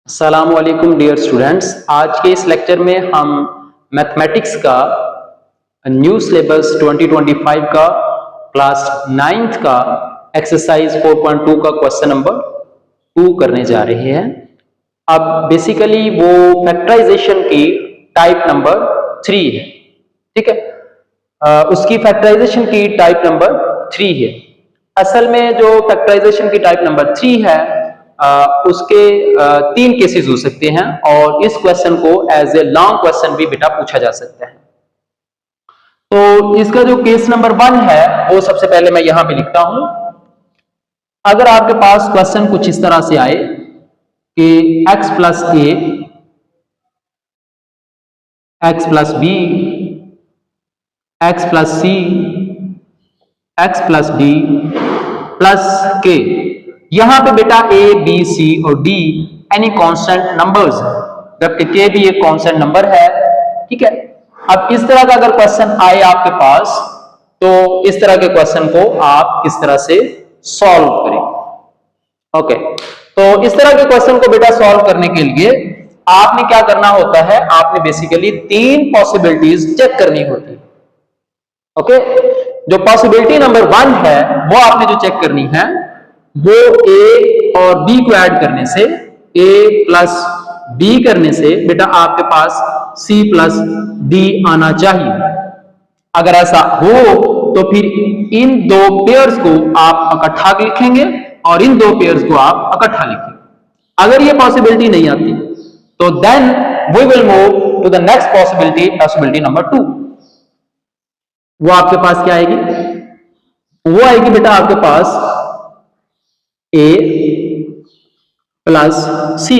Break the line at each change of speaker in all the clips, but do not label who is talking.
अस्सलाम वालेकुम dear students. आज के इस लेक्चर में हम मैथमेटिक्स का न्यू सिलेबस 2025 का क्लास 9th का एक्सरसाइज 4.2 का क्वेश्चन नंबर 2 करने जा रहे हैं। अब बेसिकली वो फैक्टराइजेशन की टाइप नंबर 3 है, ठीक है। उसकी फैक्टराइजेशन की टाइप नंबर 3 है। असल में जो फैक्टराइजेशन की टाइप नंबर 3 है उसके 3 केसेस हो सकते हैं और इस क्वेश्चन को एज ए लॉन्ग क्वेश्चन भी बेटा पूछा जा सकता है। तो इसका जो केस नंबर 1 है वो सबसे पहले मैं यहां पे लिखता हूं। अगर आपके पास क्वेश्चन कुछ इस तरह से आए कि x plus a, x plus b, x plus c, x plus D plus k, यहां पे बेटा a, b, c और d एनी कांस्टेंट नंबर्स है, जबकि k भी एक कांस्टेंट नंबर है, ठीक है। अब इस तरह का अगर क्वेश्चन आए आपके पास तो इस तरह के क्वेश्चन को आप किस तरह से सॉल्व करें। ओके, तो इस तरह के क्वेश्चन को बेटा सॉल्व करने के लिए आपने क्या करना होता है, आपने बेसिकली 3 पॉसिबिलिटीज चेक करनी होती है। ओके, जो पॉसिबिलिटी नंबर 1 है वो आपने जो चेक करनी है वो a और b को ऐड करने से, a प्लस b करने से बेटा आपके पास c प्लस d आना चाहिए। अगर ऐसा हो तो फिर इन दो पेयर्स को आप इकट्ठा लिखेंगे और इन दो पेयर्स को आप इकट्ठा लिखेंगे। अगर ये पॉसिबिलिटी नहीं आती तो then we will move to the next possibility, possibility number 2। वो आपके पास क्या आएगी? वो आएगी बेटा आपके पास a plus c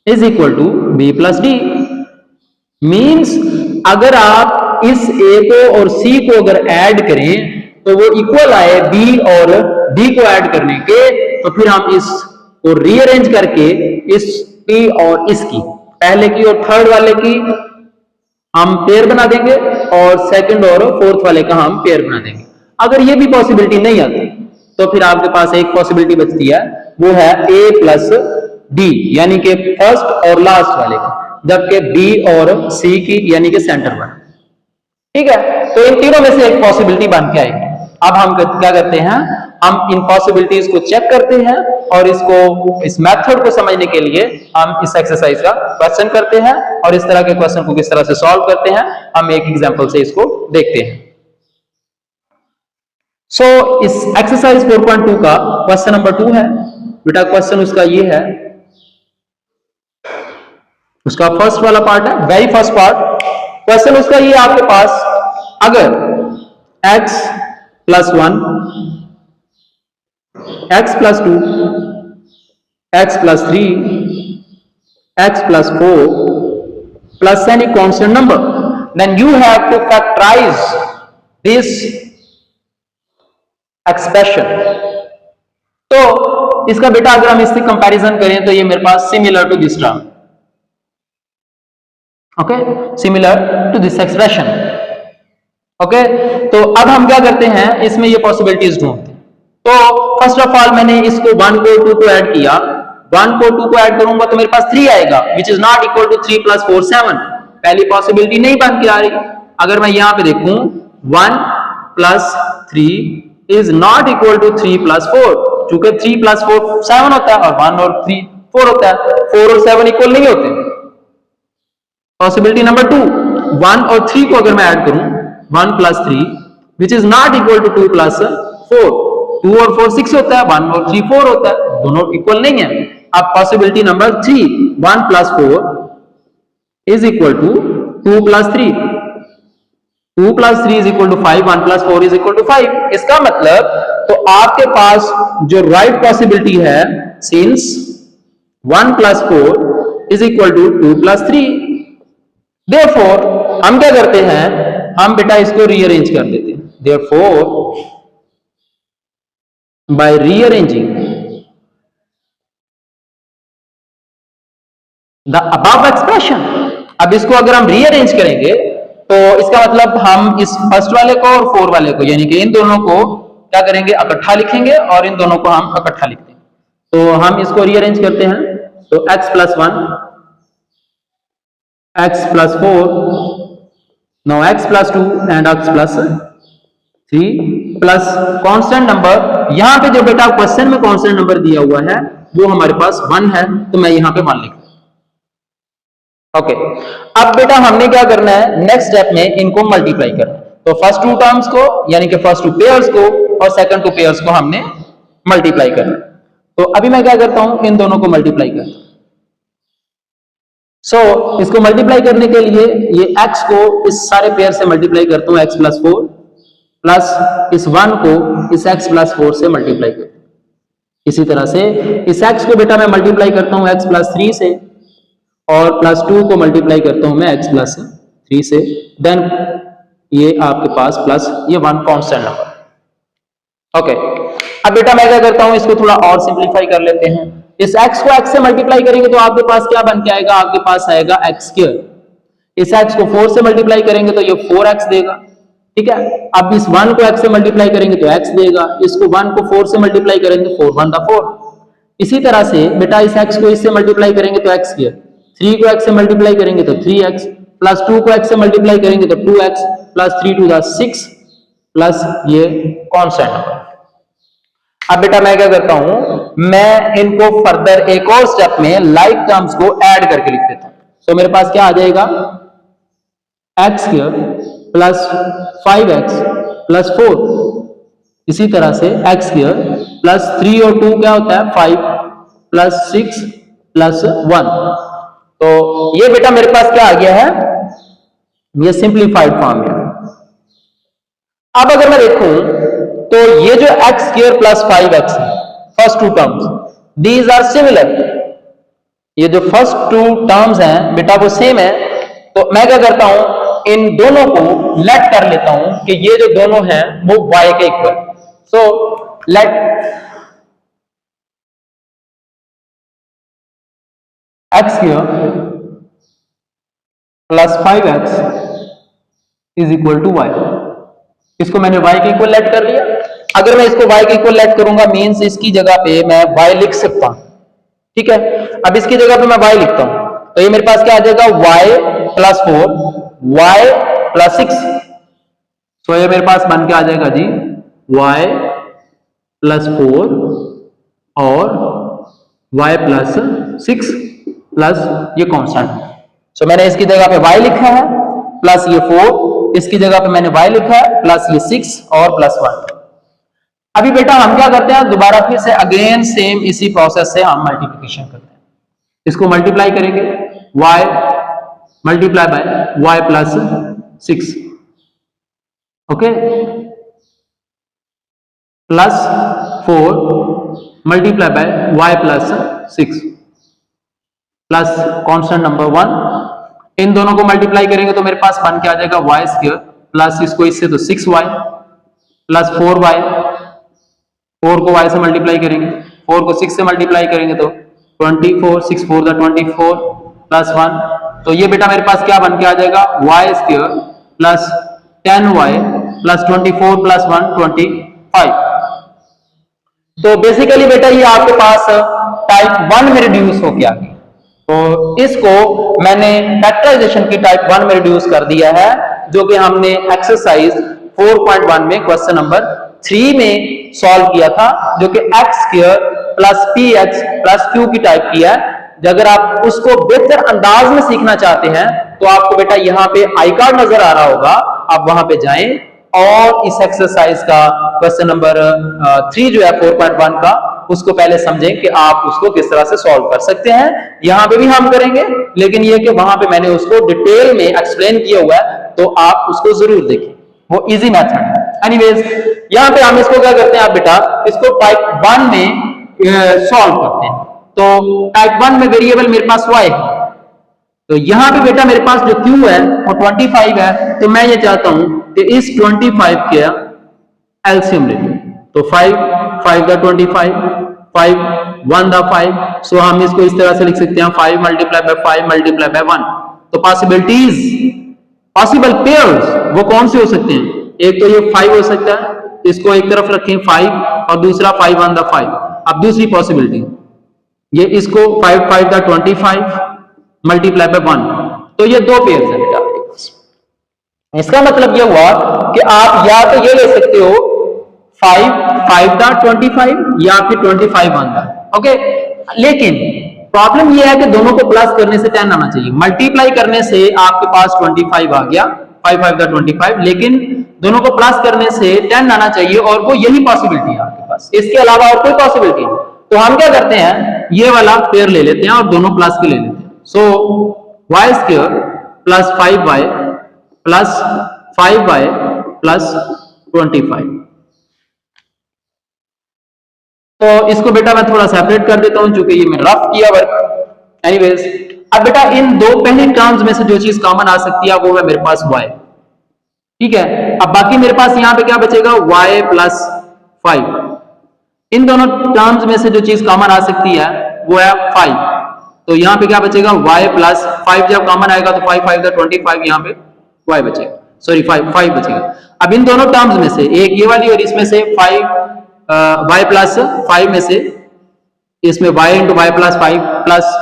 is equal to b plus d। Means अगर आप इस a को और c को अगर ऐड करें तो वो इक्वल आए b और d को ऐड करने के, तो फिर हम इसको रीअरेंज करके इसकी और इसकी, पहले की और थर्ड वाले की हम पेयर बना देंगे और सेकंड और फोर्थ वाले का हम पेयर बना देंगे। अगर ये भी पॉसिबिलिटी नहीं आती तो फिर आपके पास एक पॉसिबिलिटी बचती है, वो है a प्लस d, यानी कि फर्स्ट और लास्ट वाले की, जबकि b और c की यानी कि सेंटर वाले, ठीक है। तो इन तीनों में से एक पॉसिबिलिटी बन के आएगी। अब हम क्या करते हैं, हम इन पॉसिबिलिटीज को चेक करते हैं और इसको, इस मेथड को समझने के लिए हम इस एक्सरसाइज का क्वेश्चन करते हैं और इस तरह के क्वेश्चन को किस तरह से सॉल्व करते हैं हम एक एग्जांपल से इसको देखते हैं। सो इस एक्सरसाइज 4.2 का क्वेश्चन नंबर 2 है बेटा। क्वेश्चन उसका ये है, उसका फर्स्ट वाला पार्ट है, वेरी फर्स्ट पार्ट। क्वेश्चन उसका ये आपके पास, अगर x plus 1, x plus 2, x plus 3, x plus 4 plus any constant number, then you have to factorize this expression. तो इसका बेटा अगर हम इससे कंपैरिजन करें तो ये मेरे पास similar to this term, okay, similar to this expression. Okay, तो अब हम क्या करते हैं, इसमें ये पॉसिबिलिटीज ढूंढते हैं। तो फर्स्ट ऑफ ऑल मैंने इसको 1 को 2 को ऐड किया, 1 को 2 को ऐड करूंगा तो मेरे पास 3 आएगा, which is not equal to 3 plus 4 7। पहली पॉसिबिलिटी नहीं बन के आ रही। अगर मैं यहां पे देखूं 1 plus 3 is not equal to 3 plus 4, चूंकि 3 प्लस 4 7 होता है और 1 और 3 4 होता है, 4 और 7 इक्वल नहीं होते। पॉसिबिलिटी नंबर 2, 1 और 3 को अगर मैं ऐड करूं 1 plus 3 which is not equal to 2 plus 4, 2 और 4 6 होता है, 1 और 3 4 होता है, दोनों इक्वल नहीं है। अब possibility number 3, 1 plus 4 is equal to 2 plus 3, 2 plus 3 is equal to 5, 1 plus 4 is equal to 5। इसका मतलब तो आपके पास जो राइट पॉसिबिलिटी है, since 1 plus 4 is equal to 2 plus 3, therefore हम क्या करते हैं, हम बेटा इसको रीअरेंज कर देते हैं। Therefore by rearranging the above expression, अब इसको अगर हम रीअरेंज करेंगे तो इसका मतलब हम इस फर्स्ट वाले को और 4 वाले को, यानी कि इन दोनों को क्या करेंगे, इकट्ठा लिखेंगे और इन दोनों को हम इकट्ठा लिखते हैं। तो हम इसको रीअरेंज करते हैं। तो x plus 1, x plus 4, now x plus 2 and x plus 3 plus constant number. यहां पे जो बेटा क्वेश्चन में कांस्टेंट नंबर दिया हुआ है वो हमारे पास 1 है, तो मैं यहां पे 1 लिख ओके। अब बेटा हमने क्या करना है, नेक्स्ट स्टेप में इनको मल्टीप्लाई करना है। तो फर्स्ट टू टर्म्स को यानी कि फर्स्ट टू पेयर्स को और सेकंड टू पेयर्स को हमने मल्टीप्लाई करना है। तो अभी मैं क्या करता हूं, इन दोनों को मल्टीप्लाई करता हूं। इसको मल्टीप्लाई करने के लिए ये x को इस सारे पेयर से मल्टीप्लाई करता हूं, x प्लस 4 प्लस इस 1 को इस x प्लस 4 से मल्टीप्लाई करता हूं। इसी तरह से इस x को बेटा मैं मल्टीप्लाई करता हूं x प्लस 3 से और प्लस 2 को मल्टीप्लाई करता हूं मैं x प्लस 3 से। देन ये आपके पास प्लस ये 1 कांस्टेंट नंबर। ओके, अब बेटा मैं क्या करता हूं, इसको थोड़ा और सिंपलीफाई कर लेते हैं। इस x को x से मल्टीप्लाई करेंगे तो आपके पास क्या बन के आएगा, आपके पास आएगा x स्क्वायर। इस x को 4 से मल्टीप्लाई करेंगे तो ये 4x देगा, ठीक है। अब इस 1 को x से मल्टीप्लाई करेंगे तो x देगा, इसको 1 को 4 से मल्टीप्लाई करेंगे तो 4 1 4। इसी तरह से बेटा इस x को इससे मल्टीप्लाई करेंगे तो x स्क्वायर, 3 को x से मल्टीप्लाई करेंगे तो 3x, प्लस 2 को x से मल्टीप्लाई करेंगे तो 2x, plus 3 to the 6 plus ये कांस्टेंट नंबर। अब बेटा मैं क्या करता हूं, मैं इनको फर्दर एक और स्टेप में लाइक टर्म्स को ऐड करके लिख देता हूं। तो मेरे पास क्या आ जाएगा, x square plus 5x plus 4। इसी तरह से x स्क्वायर प्लस 3 और 2 क्या होता है 5 प्लस 6 प्लस 1। तो ये बेटा मेरे पास क्या आ गया है, ये सिंप्लीफाइड फॉर्म है। अब अगर मैं देखूं तो ये जो x स्क्वायर प्लस 5x है, first two terms these are similar. ये जो फर्स्ट टू टर्म्स हैं बेटा वो सेम है। तो मैं क्या करता हूं, इन दोनों को लेट कर लेता हूं कि ये जो दोनों हैं वो y के इक्वल। So let x square plus 5x is equal to y। इसको मैंने y के इक्वल लेट कर लिया। अगर मैं इसको y के इक्वल लेट करूंगा मींस इसकी जगह पे मैं y लिख सकता हूं, ठीक है। अब इसकी जगह पे मैं y लिखता हूं तो ये मेरे पास क्या आ जाएगा, y प्लस 4 y प्लस 6। तो ये मेरे पास बन के आ जाएगा जी y प्लस 4 और y प्लस 6 प्लस ये कांस्टेंट। सो मैंने इसकी जगह पे y लिखा है प्लस ये 4, इसकी जगह पे मैंने y लिखा है प्लस ये 6 और प्लस 1। अभी बेटा हम क्या करते हैं, दोबारा फिर से अगेन सेम इसी प्रोसेस से हम मल्टीप्लिकेशन करते हैं। इसको मल्टीप्लाई करेंगे y multiply by y plus 6, okay, plus 4 multiply by y plus 6 plus constant number 1। इन दोनों को मल्टीप्लाई करेंगे तो मेरे पास बन के आ जाएगा y स्क्वायर प्लस इसको इससे तो 6y प्लस 4y। 4 को y से मल्टीप्लाई करेंगे, 4 को 6 से मल्टीप्लाई करेंगे तो 24, 6 4 द 24 प्लस 1। तो ये बेटा मेरे पास क्या बन के आ जाएगा, y square plus 10y plus 24 plus 1 25। तो बेसिकली बेटा ये आपके पास टाइप 1 में रिड्यूस हो गया। तो इसको मैंने फैक्टराइजेशन की टाइप 1 में रिड्यूस कर दिया है, जो कि हमने एक्सरसाइज 4.1 में क्वेश्चन नंबर 3 में सॉल्व किया था, जो कि x square plus px plus q की टाइप की है। अगर आप उसको बेहतर अंदाज में सीखना चाहते हैं तो आपको बेटा यहाँ पे आई कार्ड नजर आ रहा होगा, आप वहां पे जाएं और इस एक्सरसाइज का क्वेश्चन नंबर 3 जो है 4.1 का, उसको पहले समझें कि आप उसको किस तरह से सॉल्व कर सकते हैं। यहां पे भी हम करेंगे, लेकिन ये कि वहां पे मैंने उसको डिटेल में एक्सप्लेन किया हुआ है, तो आप उसको जरूर देखें, वो इजी मेथड है। एनीवेज यहां पे हम इसको क्या करते हैं, आप बेटा इसको टाइप 1 में सॉल्व करते हैं। तो टाइप 1 में वेरिएबल मेरे पास y है, तो यहां पे बेटा मेरे पास जो q है वो 25 है। तो मैं ये चाहता हूं कि इस 25 के एलसीएम ले लें। तो 5 5 द 25 5 1 द 5। सो हम इसको इस तरह से लिख सकते हैं 5 मल्टीप्लाई बाय 5 मल्टीप्लाई बाय 1। तो पॉसिबिलिटीज, पॉसिबल पेयर्स वो कौन से हो सकते हैं, एक तो ये 5 हो सकता है, इसको एक तरफ रखें 5 और दूसरा 5 1 द 5। अब दूसरी पॉसिबिलिटी ये इसको 5 5 दा 25 मल्टीप्लाई बाय 1, तो ये दो पेयर है बेटा आपके पास। इसका मतलब ये हुआ कि आप या तो ये ले सकते हो 5 5 दा 25 या फिर 25 1 दा, ओके। लेकिन प्रॉब्लम ये है कि दोनों को प्लस करने से 10 आना चाहिए, मल्टीप्लाई करने से आपके पास 25 आ गया, 5 5 दा 25, लेकिन दोनों को प्लस करने से 10 आना चाहिए, और वो यही पॉसिबिलिटी है आपके पास, इसके अलावा और कोई पॉसिबिलिटी नहीं। तो हम क्या करते हैं, ये वाला पेयर ले लेते हैं और दोनों प्लस के ले लेते हैं। So y square plus 5y plus 5y plus 25। तो इसको बेटा मैं थोड़ा सेपरेट कर देता हूं, चूंकि ये मैंने रफ किया वर्क। एनीवेज, अब बेटा इन दो पहली टर्म्स में से जो चीज कॉमन आ सकती है वो है मेरे पास y, ठीक है। अब बाकी मेरे पास यहां पे क्या बचेगा, y प्लस 5। इन दोनों टर्म्स में से जो चीज कॉमन आ सकती है वो है 5, तो यहां पे क्या बचेगा, y प्लस 5। जब कॉमन आएगा तो 5 5 दा 25, यहां पे y बचेगा, सॉरी 5 बचेगा। अब इन दोनों टर्म्स में से एक ये वाली और इसमें से 5 y प्लस 5 में से, इसमें y into y plus 5 plus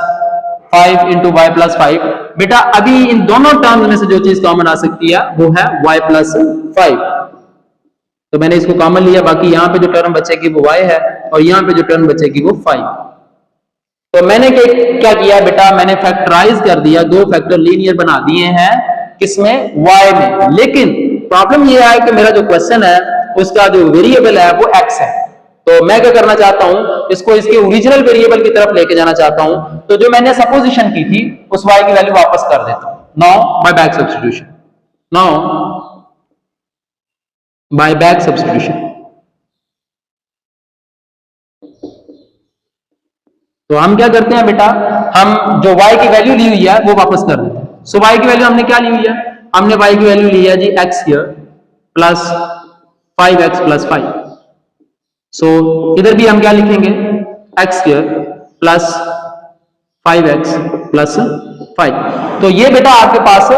5 into y plus 5। बेटा अभी इन दोनों टर्म्स में से जो चीज कॉमन आ सकती है वो है y प्लस 5, तो मैंने इसको कॉमन लिया। बाकी यहाँ पे जो टर्म बचेगी वो y है, और यहाँ पे जो टर्म बचेगी वो 5। तो मैंने क्या किया बेटा, मैंने फैक्टराइज कर दिया, दो फैक्टर लीनियर बना दिए हैं, किसमें, y में। लेकिन प्रॉब्लम ये है कि मेरा जो क्वेश्चन है उसका जो वेरिएबल है वो x है, तो मैं क्या करना चाहता हूं, इसको इसके ओरिजिनल वेरिएबल की तरफ लेके जाना चाहता हूं। तो जो मैंने सपोजिशन की थी उस y की वैल्यू वापस कर देता हूं, now buy back substitution, now buy back substitution. तो हम क्या करते हैं बेटा, हम जो y की वैल्यू ली हुई है वो वापस कर देते हैं। सो y की वैल्यू हमने क्या ली हुई है, हमने y की वैल्यू ली है जी x square plus 5x plus 5। सो इधर भी हम क्या लिखेंगे, x square plus 5x plus 5। तो ये बेटा आपके पास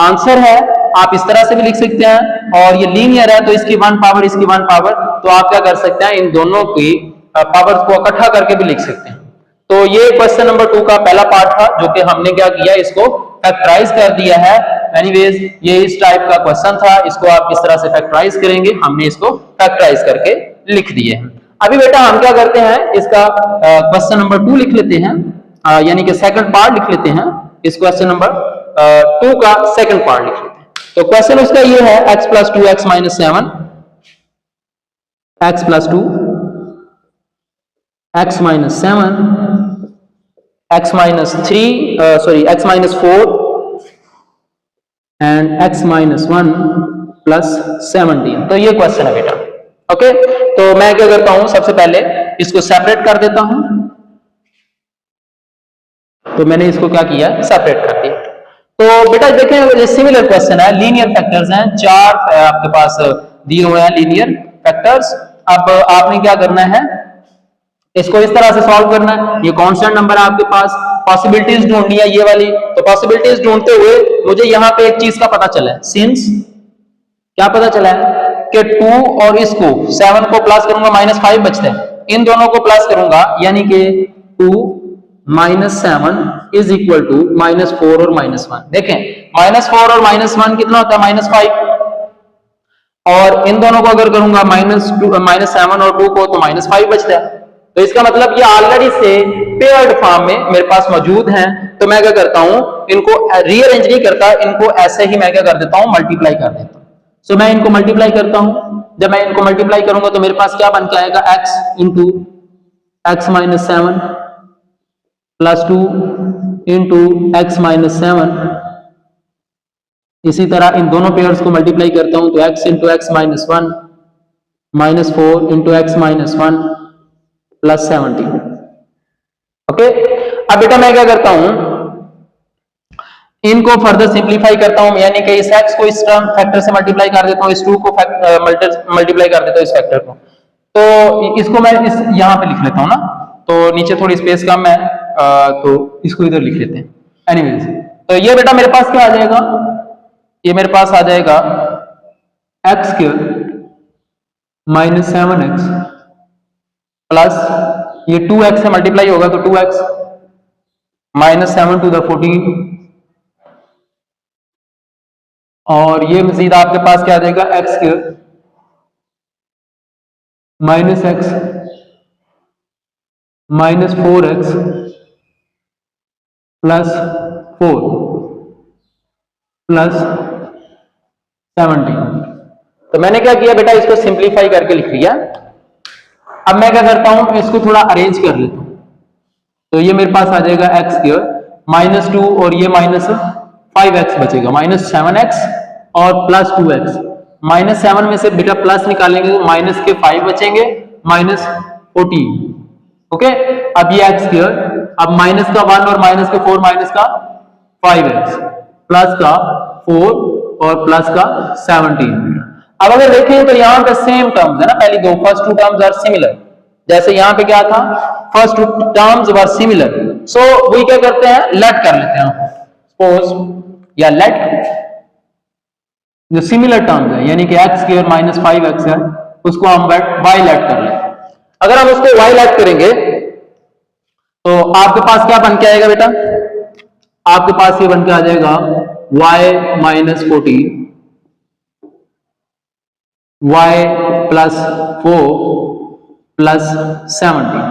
आंसर है, आप इस तरह से भी लिख सकते हैं, और ये लीनियर है तो इसकी 1 पावर इसकी 1 पावर, तो आप क्या कर सकते हैं, इन दोनों की पावर्स को इकट्ठा करके भी लिख सकते हैं। तो ये क्वेश्चन नंबर 2 का पहला पार्ट था, जो कि हमने क्या किया, इसको फैक्टराइज कर दिया है। एनीवेज, ये इस टाइप का क्वेश्चन था, इसको आप किस तरह से फैक्टराइज करेंगे, हमने इसको फैक्टराइज करके लिख दिए हैं। अभी बेटा हम क्या करते हैं, इसका क्वेश्चन नंबर 2 लिख लेते हैं, यानी कि सेकंड पार्ट लिख लेते हैं, इस क्वेश्चन नंबर 2 का सेकंड पार्ट लिख लेते हैं। तो क्वेश्चन उसका ये है, x plus 2x minus 7, x plus 2 x minus 7, x minus 3 sorry x minus 4 and x minus 1 plus 17। तो ये क्वेश्चन है बेटा, ओके। तो मैं क्या करता हूं, सबसे पहले इसको सेपरेट कर देता हूं। तो मैंने इसको क्या किया, सेपरेट कर दिया। तो बेटा देखें, ये सिमिलर क्वेश्चन है, लीनियर फैक्टर्स हैं, 4 आपके पास दिए हुए हैं लीनियर फैक्टर्स। अब आपने क्या करना है, इसको इस तरह से सॉल्व करना है। ये कांस्टेंट नंबर है आपके पास, पॉसिबिलिटीज ढूंढनी है ये वाली। तो पॉसिबिलिटीज ढूंढते हुए मुझे यहाँ पे एक चीज का पता चला है, सिंस क्या पता चला है कि 2 और इसको 7 को प्लस करूंगा -5 बचते हैं, इन दोनों को प्लस करूंगा, यानी कि 2 माइनस 7 इज इक्वल टू -4 और -1। देखें -4 और -1 कितना होता है, -5, और इन दोनों को अगर करूंगा -7 और 2 को, तो -5 बचता है। तो इसका मतलब ये ऑलरेडी से पेयर्ड फॉर्म में मेरे पास मौजूद हैं। तो मैं क्या करता हूं, इनको रीअरेंज नहीं करता, इनको ऐसे ही मैं क्या कर देता हूं, मल्टीप्लाई कर देता हूं। सो मैं इनको मल्टीप्लाई करता हूं। जब मैं इनको मल्टीप्लाई करूंगा तो मेरे पास क्या बन के आएगा, x into x minus 7 plus 2 into x minus 7। इसी तरह इन दोनों पेयर्स को मल्टीप्लाई करता हूं तो x into x minus 1 -4 into x minus 1 plus 17। Okay. अब बेटा मैं क्या करता हूं, इनको फर्दर सिंप्लीफाई करता हूं, यानी कि इस x को इस टर्म फैक्टर से मल्टीप्लाई कर देता हूं, इस 2 को मल्टीप्लाई कर देता हूं इस फैक्टर को। तो इसको मैं इस यहां पे लिख लेता हूं ना, तो नीचे थोड़ी स्पेस कम है, तो इसको इधर लिख लेते हैं। एनीवेज, तो ये बेटा मेरे पास क्या आ जाएगा, ये मेरे पास आ जाएगा x स्क्वायर -7x प्लस ये 2x से मल्टीप्लाई होगा तो 2x माइनस 7 टू द 14, और ये मजीद आपके पास क्या आ जाएगा x square minus x minus 4x plus 4 plus 17। तो मैंने क्या किया बेटा, इसको सिंप्लीफाई करके लिख लिया। अब मैं क्या करता हूं, इसको थोड़ा अरेंज कर लेता हूं। तो ये मेरे पास आ जाएगा एक्स स्क्वायर माइनस 2 और ये माइनस 5x बचेगा, माइनस 7x और प्लस 2x। माइनस 7 में से बेटा प्लस निकालेंगे तो माइनस के 5 बचेंगे, माइनस 14। ओके, अब ये एक्स स्क्वायर, अब माइनस का 1 और माइनस के 4, माइनस का 5x प्लस का 4 और प्लस का 17। अब अगर देखें तो यहां पे सेम टर्म्स है ना, पहली दो first two terms are similar. जैसे यहां पे क्या था, first two terms were similar, so वही क्या करते हैं, लेट कर लेते हैं सपोज, या लेट जो सिमिलर टर्म्स है यानी कि एक्स स्क्वायर माइनस 5x है उसको हम y लेट कर लेते हैं। अगर हम उसको y लेट करेंगे तो आपके पास क्या बन के आएगा बेटा, आपके पास ये बन के आ जाएगा y minus 14 y plus 4 plus 17।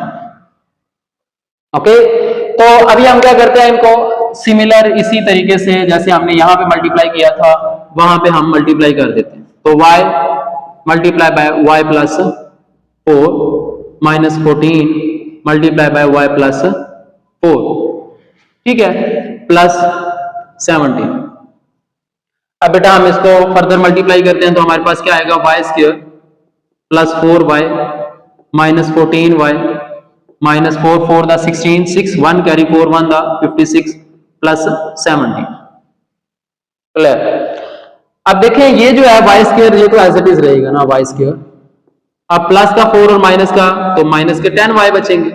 Okay, तो अभी हम क्या करते हैं, इनको सिमिलर इसी तरीके से जैसे हमने यहां पे मल्टीप्लाई किया था वहां पे हम मल्टीप्लाई कर देते हैं। तो y multiply by y plus 4 minus 14 multiply by y plus 4, ठीक है, प्लस 17। अब बेटा हम इसको फर्दर मल्टीप्लाई करते हैं तो हमारे पास क्या आएगा, y square plus 4y minus 14y minus 4 4 the 16 6 1 carry 4 1 the 56 plus 17। Clear. अब देखें ये जो है y स्क्वायर, ये तो एज इट इज रहेगा ना y स्क्वायर। अब प्लस का 4 और माइनस का, तो माइनस के 10y बचेंगे।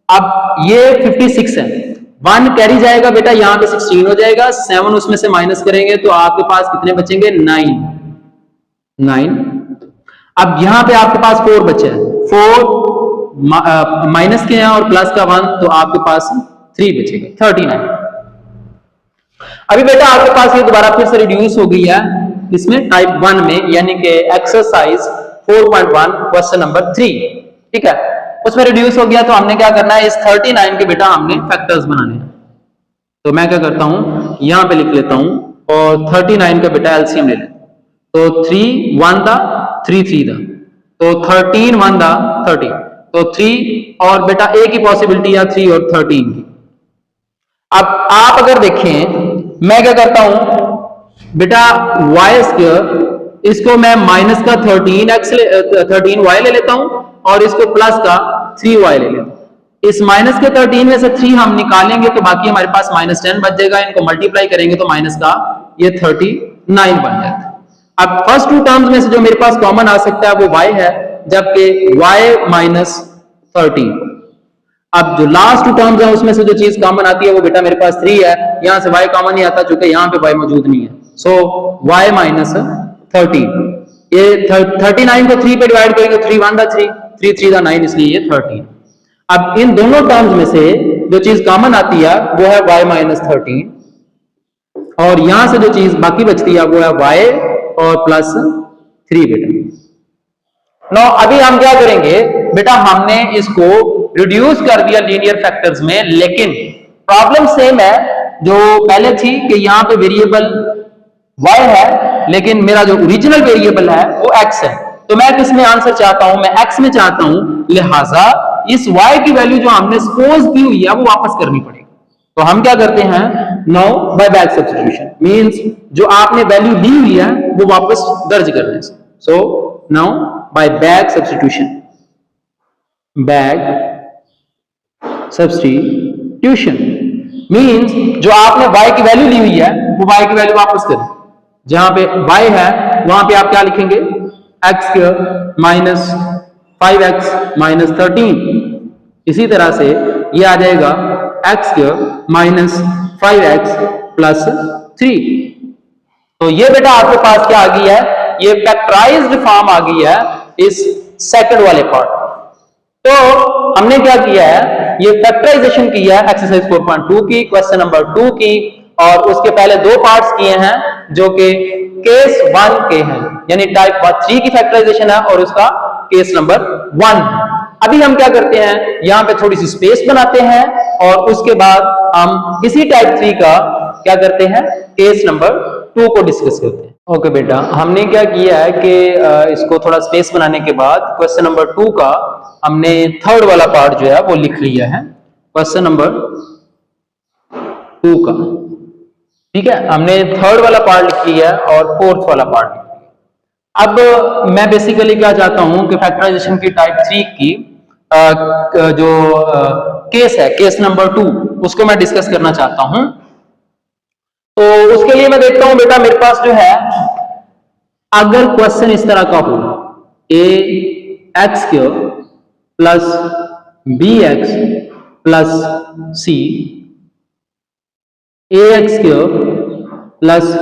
अब ये 56 है, 1 कैरी जाएगा बेटा, यहां पे 16 हो जाएगा, 7 उसमें से माइनस करेंगे तो आपके पास कितने बचेंगे, 9। अब यहां पे आपके पास 4 बचे हैं, 4 माइनस के हैं और प्लस का 1, तो आपके पास 3 बचेगा, 39। अभी बेटा आपके पास ये दोबारा फिर से रिड्यूस हो गई है इसमें टाइप 1 में, यानी कि एक्सरसाइज 4.1 क्वेश्चन नंबर 3, ठीक है, उसमें रिड्यूस हो गया। तो हमने क्या करना है, इस 39 के बेटा हमने फैक्टर्स बनाने हैं। तो मैं क्या करता हूं, यहां पे लिख लेता हूं और 39 का बेटा एलसीएम ले लेता हूं। तो 3 1 दा 3 3 दा, तो 13 1 दा 30, तो 3 और बेटा एक ही पॉसिबिलिटी है 3 और 13 की। अब आप अगर देखें मैं क्या करता हूं बेटा, y स्क्वायर इसको मैं माइनस का 13y ले लेता हूं और इसको प्लस का 3y ले लेता हूं। इस माइनस के 13 में से 3 हम निकालेंगे तो बाकी हमारे पास माइनस 10 बच जाएगा, इनको मल्टीप्लाई करेंगे तो माइनस का ये 39 बन जाता है। अब फर्स्ट टू टर्म्स में से जो मेरे पास कॉमन आ सकता है वो y है, जबकि y माइनस 13। अब जो लास्ट टू टर्म्स है उसमें से जो चीज कॉमन आती है वो बेटा मेरे पास 3 है, यहां से y कॉमन नहीं आता चूंकि यहां पे y मौजूद नहीं है, सो y माइनस 13। ये 39 को 3 पे डिवाइड करेंगे, 3 1 दा 3 3 3 दा 9, इसलिए ये 13। अब इन दोनों टर्म्स में से जो चीज कॉमन आती है वो है y माइनस 13, और यहां से जो चीज बाकी बचती है वो है y और प्लस 3 बेटा। नो अभी हम क्या करेंगे बेटा, हमने इसको रिड्यूस कर दिया लीनियर फैक्टर्स में, लेकिन प्रॉब्लम सेम है जो पहले थी कि यहां पे वेरिएबल y है लेकिन मेरा जो ओरिजिनल वेरिएबल है वो x है। तो मैं किस में आंसर चाहता हूं, मैं x में चाहता हूं, लिहाजा इस y की वैल्यू जो हमने सपोज की हुई है वो वापस करनी पड़ेगी। तो हम क्या करते हैं, now buy back substitution, means जो आपने वैल्यू दी हुई है वो वापस दर्ज कर दें। So now buy back substitution, back substitution means जो आपने y की वैल्यू ली हुई है वो y की वैल्यू वापस करें। जहां पे y है वहां पे आप क्या लिखेंगे, x square minus 5x minus 13। इसी तरह से ये आ जाएगा x square minus 5x plus 3। तो ये बेटा आपके पास क्या आ गई है, ये फैक्टराइज्ड फॉर्म आ गई है इस सेकंड वाले पार्ट। तो हमने क्या किया है, ये फैक्टराइजेशन किया है एक्सरसाइज 4.2 की, क्वेश्चन नंबर 2 की, और उसके पहले दो पार्ट्स किए हैं जो कि केस 1 के हैं, यानी टाइप 3 की फैक्टराइजेशन है और उसका केस नंबर 1। अभी हम क्या करते हैं, यहां पे थोड़ी सी स्पेस बनाते हैं और उसके बाद हम इसी टाइप 3 का क्या करते हैं, केस नंबर 2 को डिस्कस करते हैं। ओके बेटा, हमने क्या किया है कि इसको थोड़ा स्पेस बनाने के बाद क्वेश्चन नंबर 2 का हमने थर्ड वाला पार्ट जो है वो लिख लिया है, क्वेश्चन नंबर 2 का। ठीक है, हमने थर्ड वाला पार्ट लिख लिया है और फोर्थ वाला पार्ट लिख लिया। अब मैं बेसिकली क्या चाहता हूं कि फैक्टराइजेशन की टाइप 3 की जो केस है, केस नंबर 2, उसको मैं डिस्कस करना चाहता हूं। तो उसके लिए मैं देखता हूं बेटा, मेरे पास जो है, अगर क्वेश्चन इस तरह का हो, a x cube plus b x plus c, a x cube plus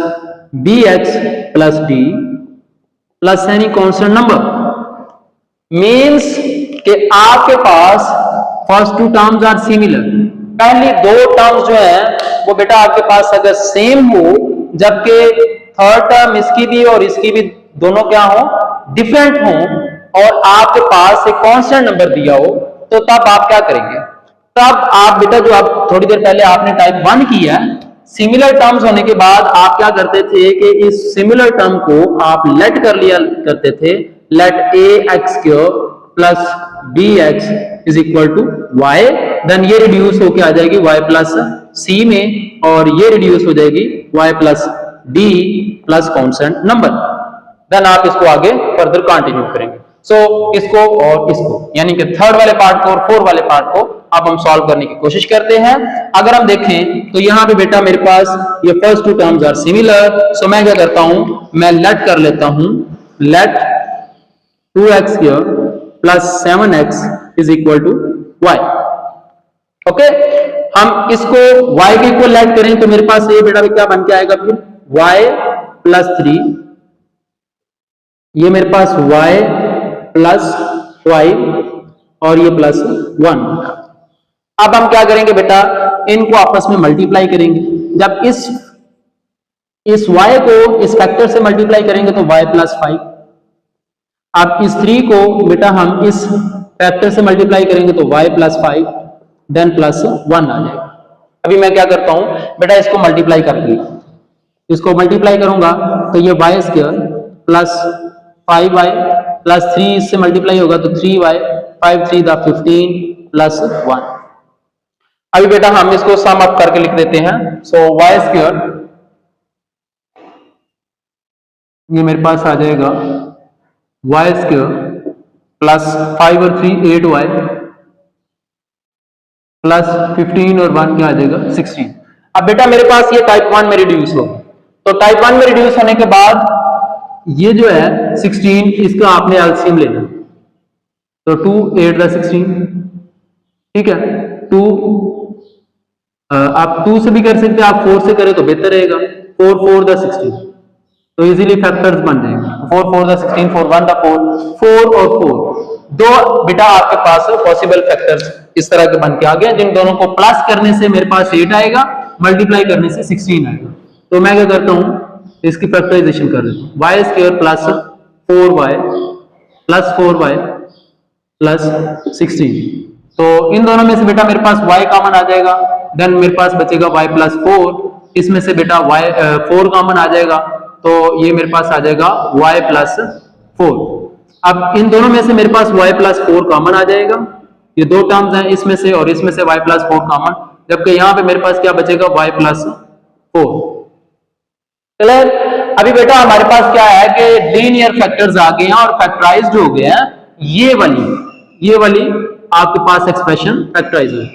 b x plus D plus any constant number, means कि आपके पास first two terms are similar, पहली दो टर्म्स जो है वो बेटा आपके पास अगर सेम हो, जबकि थर्ड टर्म इसकी भी और इसकी भी दोनों क्या हो, डिफरेंट हो, और आपके पास एक कांस्टेंट नंबर दिया हो, तो तब आप क्या करेंगे, तब आप बेटा जो आप थोड़ी देर पहले आपने टाइप 1 किया, सिमिलर टर्म्स होने के बाद आप क्या करते थे कि इस सिमिलर टर्म को आप लेट कर लिया करते थे, let a x cube plus b x is equal to y, then ये रिड्यूस होके आ जाएगी y प्लस सी में, और ये रिड्यूस हो जाएगी y plus D plus constant number. Then आप इसको आगे फर्दर कंटिन्यू करेंगे। सो इसको और इसको, यानी कि थर्ड वाले पार्ट को और फोर्थ वाले पार्ट को अब हम सॉल्व करने की कोशिश करते हैं। अगर हम देखें तो यहाँ पे बेटा मेरे पास ये first two terms are similar, so मैं क्या करता हूं, मैं लेट कर लेता हूं, let 2x cube plus 7x is equal to y। Okay, हम इसको y के इक्वल लेट करें तो मेरे पास ये बेटा क्या बन के आएगा, फिर y प्लस 3, ये मेरे पास y प्लस 5 और ये प्लस 1। अब हम क्या करेंगे बेटा, इनको आपस में मल्टीप्लाई करेंगे। जब इस y को इस फैक्टर से मल्टीप्लाई करेंगे तो y प्लस 5, अब इस 3 को बेटा हम इस फैक्टर से मल्टीप्लाई करेंगे तो y प्लस 5 देन प्लस 1 आ जाएगा। अभी मैं क्या करता हूं बेटा, इसको मल्टीप्लाई करके, इसको मल्टीप्लाई करूंगा तो ये y square plus 5y plus 3 इससे मल्टीप्लाई होगा तो 3y, 5 3 द 15 प्लस 1। अभी बेटा हम इसको सम अप करके लिख देते हैं। सो y स्क्वायर, ये मेरे पास आ जाएगा y स्क्वायर प्लस 5 और 3 8y प्लस 15 और 1 क्या आ जाएगा 16। अब बेटा मेरे पास ये टाइप 1 में रिड्यूस हो, तो टाइप 1 में रिड्यूस होने के बाद ये जो है 16, इसका आपने एलसीएम लेना, तो 2 8 द 16, ठीक है, 2 आप 2 से भी कर सकते हैं, आप 4 से करें तो बेहतर रहेगा, 4 4 द 16, तो इजीली फैक्टर्स बन जाएंगे, 4 4 द 16, 4 1 द 4, 4 और 4, दो बेटा आपके पास पॉसिबल फैक्टर्स इस तरह के बन के आ गए, जिन दोनों को प्लस करने से मेरे पास 8 आएगा, मल्टीप्लाई करने से 16 आएगा। तो मैं क्या करता हूं, इसकी फैक्टराइजेशन कर देता हूं, y square plus 4y plus 4y plus 16, तो इन दोनों में से बेटा मेरे पास y कॉमन आ जाएगा, देन मेरे पास बचेगा y प्लस 4, इसमें से बेटा y 4 कॉमन आ जाएगा, तो ये मेरे पास आ जाएगा y प्लस 4। अब इन दोनों में से मेरे पास y प्लस 4 कॉमन आ जाएगा, ये दो टर्म्स हैं इसमें से, और इसमें से y प्लस 4 कॉमन, जबकि यहां पे मेरे पास क्या बचेगा y प्लस 4। क्लियर? अभी बेटा हमारे पास क्या है कि लीनियर फैक्टर्स आ गए हैं और फैक्टराइज्ड हो गए हैं, ये वाली आपके पास एक्सप्रेशन फैक्टराइज है,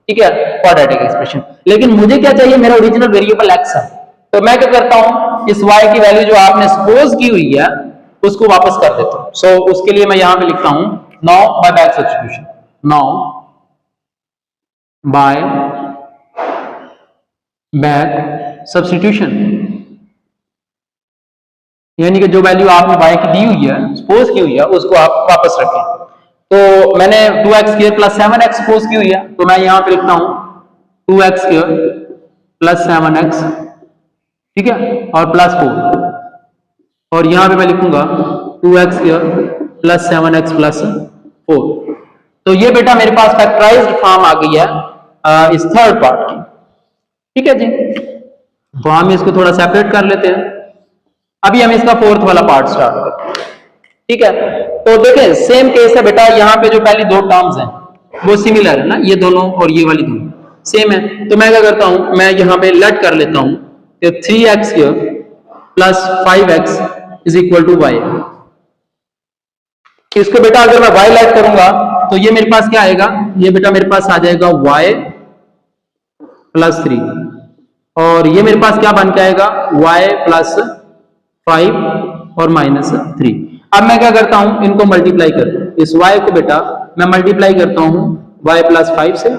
ठीक है, क्वाड्रेटिक एक्सप्रेशन। लेकिन मुझे क्या चाहिए, मेरा ओरिजिनल वेरिएबल x है, तो मैं क्या करता हूं, इस y की वैल्यू जो आपने सपोज की हुई है उसको वापस कर देता हूं। सो उसके लिए मैं यहां पे लिखता हूं now buy back substitution, now buy back substitution, यानी कि जो वैल्यू आपने y की दी हुई है, सपोज की हुई है, उसको आप वापस रखें। तो मैंने 2x square plus 7x suppose की हुई है, तो मैं यहां पे लिखता हूं 2x स्क्वायर प्लस 7x, ठीक है, और प्लस 4, और यहां पे मैं लिखूंगा 2x square plus 7x plus 4। तो ये बेटा मेरे पास फैक्टराइज्ड फॉर्म आ गई है इस थर्ड पार्ट की, ठीक है जी। तो हम इसको थोड़ा सेपरेट कर लेते हैं। अभी हम इसका फोर्थ वाला पार्ट स्टार्ट करते हैं, ठीक है। तो देखें सेम केस है बेटा, यहाँ पे जो पहली दो टर्म्स हैं वो सिमिलर है ना, ये दोनों और ये वाली दोनों सेम है। तो मैं क्या करता हूं, मैं यहाँ पे लेट कर लेता हूं कि 3x plus 5x is equal to y। इसको बेटा अगर मैं y लेट करूंगा तो ये मेरे पास क्या आएगा, ये बेटा मेरे पास आ जाएगा y प्लस 3, और ये मेरे पास क्या बन के आएगा y प्लस 5 और माइनस 3। अब मैं क्या करता हूं, इनको मल्टीप्लाई करता हूं, इस y को बेटा मैं मल्टीप्लाई करता हूं y प्लस 5 से,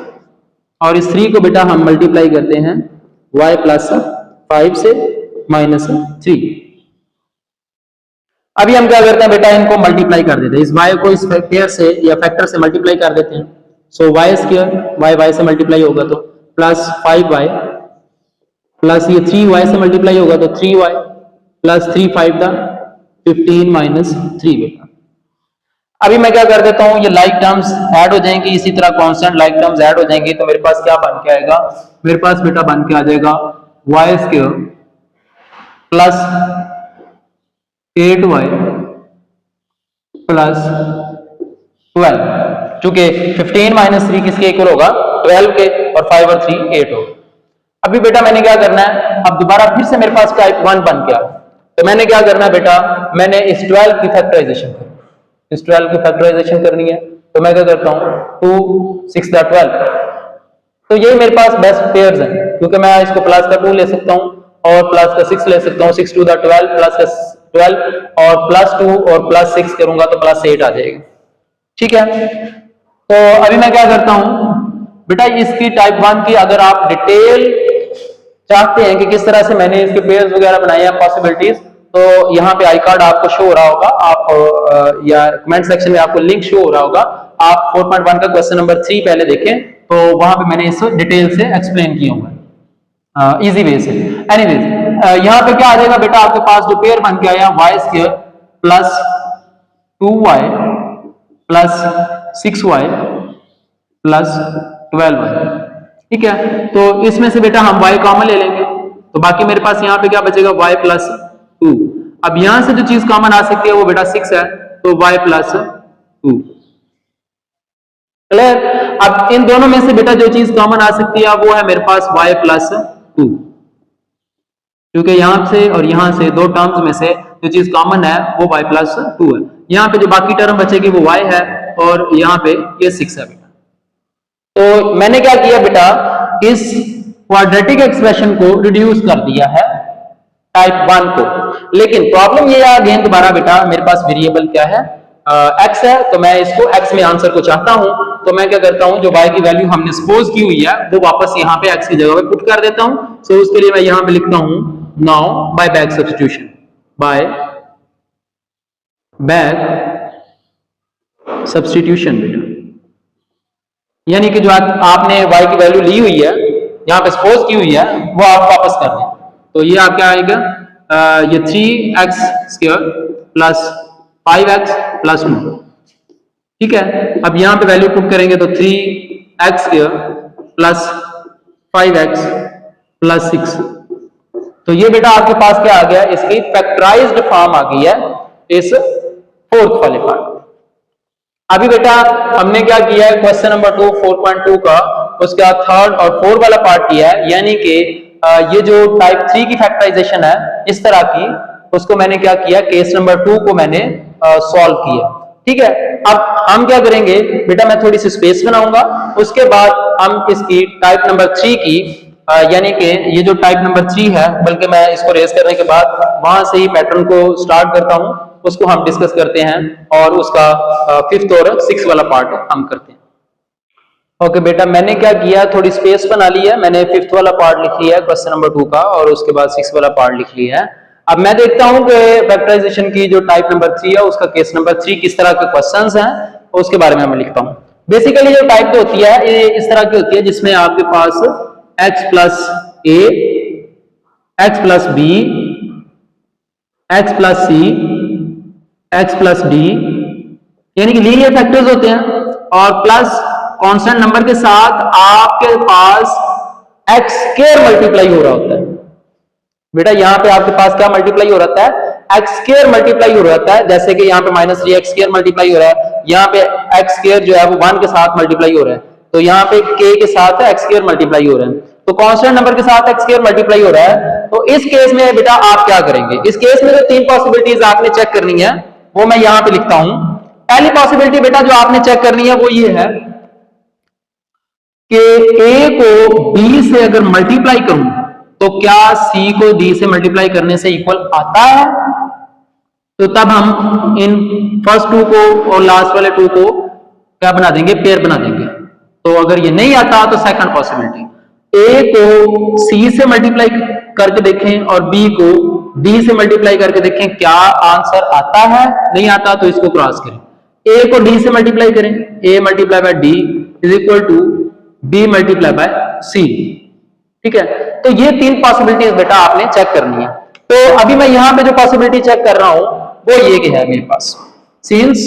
और इस 3 को बेटा हम मल्टीप्लाई करते हैं y प्लस 5 से माइनस 3। अभी हम क्या करते हैं बेटा, इनको मल्टीप्लाई कर देते हैं, इस y को इस पेयर से या फैक्टर से मल्टीप्लाई कर देते हैं। सो y स्क्वायर y से मल्टीप्लाई होगा तो प्लस 5y, प्लस ये 3y से मल्टीप्लाई होगा तो 3y, प्लस 3 5 द 15 माइनस 3 बेटा। अभी मैं क्या कर देता हूं, ये लाइक टर्म्स ऐड हो जाएंगी, इसी तरह कांस्टेंट लाइक टर्म्स ऐड हो जाएंगी, तो मेरे पास क्या बन के आएगा, मेरे पास बेटा बन के आ जाएगा y square plus 8y plus 12, चूंकि 15 माइनस 3 किसके इक्वल होगा 12 के, और 5 और 3 8 होगा। अभी बेटा मैंने क्या करना है, अब दोबारा फिर से मेरे पास टाइप 1 बन गया, तो मैंने क्या करना है बेटा, मैंने इस 12 की फैक्टराइजेशन करनी, इस 12 की फैक्टराइजेशन करनी है। तो मैं क्या करता हूं 2 6 द 12, तो ये मेरे पास बेस्ट पेयर्स हैं, क्योंकि मैं इसको प्लस का 2 ले सकता हूं और प्लस का 6 ले सकता हूं, 6 टू द 12 प्लस का 12, और प्लस 2 और प्लस 6 करूंगा तो प्लस 8 आ जाएगा, ठीक है। तो अभी मैं क्या करता हूं बेटा, इसकी टाइप 1 की अगर आप डिटेल चाहते हैं कि किस तरह से मैंने इसके पेयर्स वगैरह बनाए हैं पॉसिबिलिटीज, तो यहाँ पे आई कार्ड आपको शो हो रहा होगा, आप या कमेंट सेक्शन में आपको लिंक शो हो रहा होगा, आप 4.1 का क्वेश्चन नंबर 3 पहले देखें, तो वहां पे मैंने इसको डिटेल से एक्सप्लेन किया हुआ है इजी वे से। एनीवेज यहाँ पे क्या आ जाएगा बेटा, आपके पास जो पेयर बन के आया y square plus 2y plus 6y plus 12y, ठीक है। तो इसमें से बेटा हम y कॉमन ले लेंगे, तो बाकी मेरे पास यहाँ पे क्या बचेगा y प्लस 2। अब यहां से जो चीज कॉमन आ सकती है वो बेटा 6 है, तो y प्लस 2, क्लियर। अब इन दोनों में से बेटा जो चीज कॉमन आ सकती है वो है मेरे पास y प्लस 2, क्योंकि यहां से और यहां से दो टर्म्स में से जो चीज कॉमन है वो y प्लस 2 है। यहाँ पे जो बाकी टर्म बचेगी वो y है, और यहाँ पे ये 6 है बेटा। तो मैंने क्या किया बेटा, इस क्वाड्रेटिक एक्सप्रेशन को रिड्यूस कर दिया है टाइप 1 को, लेकिन प्रॉब्लम ये आ गई दोबारा बेटा, मेरे पास वेरिएबल क्या है x है, तो मैं इसको x में आंसर को चाहता हूं, तो मैं क्या करता हूं, जो y की वैल्यू हमने सपोज की हुई है वो वापस यहाँ पे x की जगह पे पुट कर देता हूं। सो उसके लिए मैं यहाँ पे लिखता हूं now buy back substitution, buy back substitution बेटा, यानी कि जो आपने y की वैल्यू ली हुई है यहाँ पे सपोज की हुई है वो आप वापस कर दें। तो ये आप क्या आएगा, ये 3x square plus 5x plus 2, ठीक है। अब यहाँ पे वैल्यू पुट करेंगे तो 3x square plus 5x plus 6, तो ये बेटा आपके पास क्या आ गया, इसकी फैक्टराइज्ड फॉर्म आ गई है इस फोर्थ वाले पार्ट। अभी बेटा हमने क्या किया है, क्वेश्चन नंबर 2 4.2 का उसका थर्ड और फोर्थ वाला पार्ट किया है, यानी कि ये जो टाइप 3 की फैक्टराइजेशन है इस तरह की, उसको मैंने क्या किया, केस नंबर 2 को मैंने सॉल्व किया, ठीक है। अब हम क्या करेंगे बेटा, मैं थोड़ी सी स्पेस बनाऊंगा, उसके बाद हम इसकी टाइप नंबर 3 की यानी कि ये जो टाइप नंबर 3 है, बल्कि मैं इसको रेस करने के बाद वहां से ही पैटर्न को स्टार्ट करता हूं, उसको हम डिस्कस करते हैं और उसका 5th और 6th वाला पार्ट हम करते हैं। ओके बेटा, मैंने क्या किया, थोड़ी स्पेस बना ली है, मैंने 5th वाला पार्ट लिख लिया है क्वेश्चन नंबर 2 का, और उसके बाद 6th वाला पार्ट लिख लिया है। अब मैं देखता हूं कि फैक्टराइजेशन की जो टाइप नंबर 3 है उसका केस नंबर 3 किस तरह के क्वेश्चंस हैं, उसके बारे में मैं लिखता हूं। बेसिकली जो टाइप तो होती है ये इस तरह की होती है जिसमें आपके पास x plus a, x plus b, x plus c, x plus d, यानी कि लीनियर फैक्टर्स होते हैं, और प्लस कांस्टेंट नंबर के साथ आपके पास x स्क्वायर मल्टीप्लाई हो रहा होता है। बेटा यहां पे आपके पास क्या मल्टीप्लाई हो रहा है? एक्स स्क्वायर मल्टीप्लाई हो रहा है। जैसे कि यहाँ पे -3x स्क्वायर मल्टीप्लाई हो रहा है, यहाँ पे x स्क्वायर जो है वो 1 के साथ मल्टीप्लाई हो रहा है, तो यहाँ पे k के साथ x स्क्वायर मल्टीप्लाई हो रहा है, तो कांस्टेंट नंबर के साथ x स्क्वायर मल्टीप्लाई हो रहा है। तो इस केस में बेटा आप क्या करेंगे? इस केस में जो 3 पॉसिबिलिटीज आपने चेक करनी है वो मैं यहाँ पे लिखता हूं। पहली पॉसिबिलिटी बेटा जो आपने चेक करनी है वो ये है कि a को b से अगर मल्टीप्लाई करूं तो क्या c को d से मल्टीप्लाई करने से इक्वल आता है? तो तब हम इन फर्स्ट 2 को और लास्ट वाले 2 को क्या बना देंगे? पेयर बना देंगे। तो अगर ये नहीं आता तो सेकंड पॉसिबिलिटी, a को c से मल्टीप्लाई करके देखें और b को d से मल्टीप्लाई करके देखें क्या आंसर आता है। नहीं आता तो इसको क्रॉस करें, a को d से मल्टीप्लाई करें, a multiply by d is equal to b multiply by c। ठीक है, तो ये 3 पॉसिबिलिटीज बेटा आपने चेक करनी है। तो अभी मैं यहां पे जो पॉसिबिलिटी चेक कर रहा हूं वो ये कि है मेरे पास, सिंस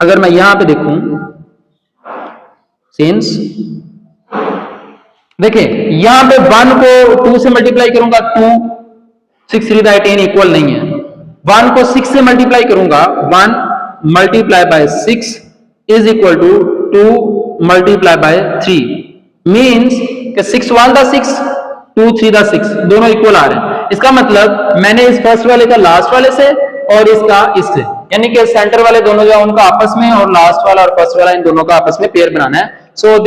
अगर मैं यहां पे देखूं, सिंस देखिए यहां पे 1 को 2 से मल्टीप्लाई करूंगा 2, 6 3 18 इक्वल नहीं है। 1 को 6 से मल्टीप्लाई करूंगा 1 multiply by 6 is equal to 2 multiply by 3, means कि 6 1 दा 6, 2 3 दा 6 दोनों इक्वल आ रहे हैं। इसका मतलब मैंने इस फर्स्ट वाले का लास्ट वाले से और इसका इससे, यानी कि सेंटर वाले दोनों जो है उनका आपस में और लास्ट वाला और फर्स्ट वाला इन दोनों का आपस में पेयर बनाना है। सो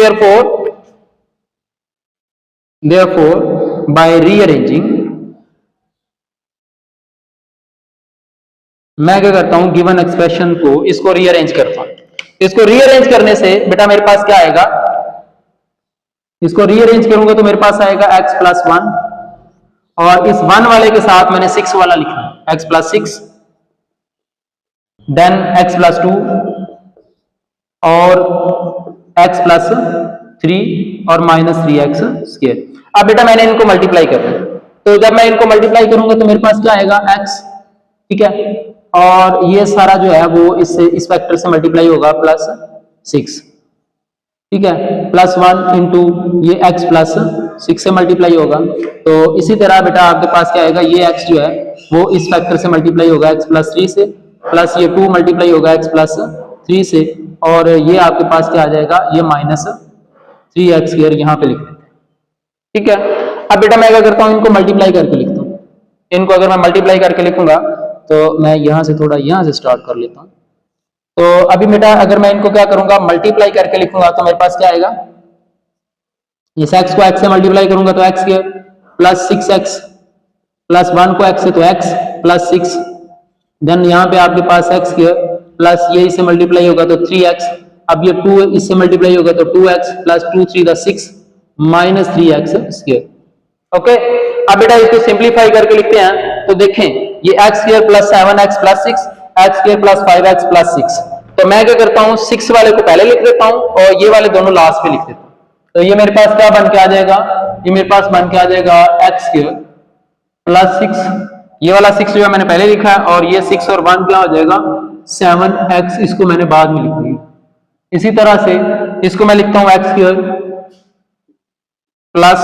therefore by rearranging मैं क्या करता हूं, गिवन एक्सप्रेशन को इसको रीअरेंज करता हूं। इसको रीअरेंज करने से बेटा मेरे पास क्या आएगा? इसको रीअरेंज करूंगा तो मेरे पास आएगा x प्लस 1, और इस 1 वाले के साथ मैंने 6 वाला लिखा है, x plus 6, then x plus 2 और x प्लस 3 और -3x स्क्वायर। अब बेटा मैंने इनको मल्टीप्लाई करना है, तो जब मैं इनको मल्टीप्लाई करूंगा तो मेरे पास क्या आएगा? x, ठीक है, और ये सारा जो है वो इससे इस फैक्टर से मल्टीप्लाई होगा प्लस 6, ठीक है, प्लस 1 इंटू ये x प्लस 6 से मल्टीप्लाई होगा। तो इसी तरह बेटा आपके पास क्या आएगा? ये x जो है वो इस फैक्टर से मल्टीप्लाई होगा x प्लस 3 से, प्लस ये 2 मल्टीप्लाई होगा x प्लस 3 से, और ये आपके पास क्या आ जाएगा? ये -3x स्क्वायर यहाँ पे लिख देते हैं। ठीक है, अब बेटा मैं क्या करता हूँ, इनको मल्टीप्लाई करके लिखता हूँ। इनको अगर मैं मल्टीप्लाई करके लिखूंगा तो मैं यहां से थोड़ा यहां से स्टार्ट कर लेता हूं। तो अभी बेटा अगर मैं इनको क्या करूंगा, मल्टीप्लाई करके लिखूंगा तो मेरे पास क्या आएगा? इस x को x से मल्टीप्लाई करूंगा तो x square plus 6x plus 1 को x से तो x प्लस 6, देन यहाँ पे आपके पास x स्क्वायर प्लस ये इससे मल्टीप्लाई होगा तो 3x, अब ये 2 इससे मल्टीप्लाई होगा तो 2x प्लस 2 3 दा 6 माइनस 3x स्क्वायर। ओके, अब बेटा इसको सिंप्लीफाई करके लिखते हैं तो देखें ये x square plus 7x plus 6, x square plus 5x plus 6। तो मैं क्या करता हूँ, 6 वाले को पहले लिख देता हूँ और ये वाले दोनों लास्ट में लिख देता हूँ। तो ये मेरे पास क्या बन के आ जाएगा? ये मेरे पास बन के आ जाएगा x स्क्वायर प्लस 6, ये वाला 6 जो है मैंने पहले लिखा है, और ये 6 और 1 क्या हो जाएगा? 7x, इसको मैंने बाद में लिख दिया। इसी तरह से इसको मैं लिखता हूँ x स्क्वायर प्लस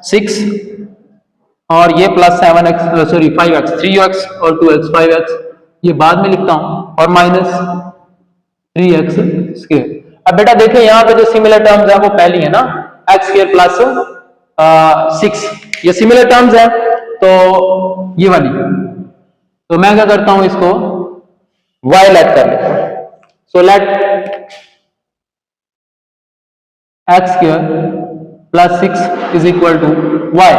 6 और ये plus 7x sorry 5x 3x और 2x 5x, ये बाद में लिखता हूं, और माइनस 3x स्क्वायर। अब बेटा देखिए यहाँ पे जो सिमिलर टर्म्स है वो पहली है ना, x स्क्वायर प्लस 6, ये सिमिलर टर्म्स है तो ये वाली। तो मैं क्या करता हूं, इसको y लेट कर लेता हूं। So let x square plus 6 is equal to y।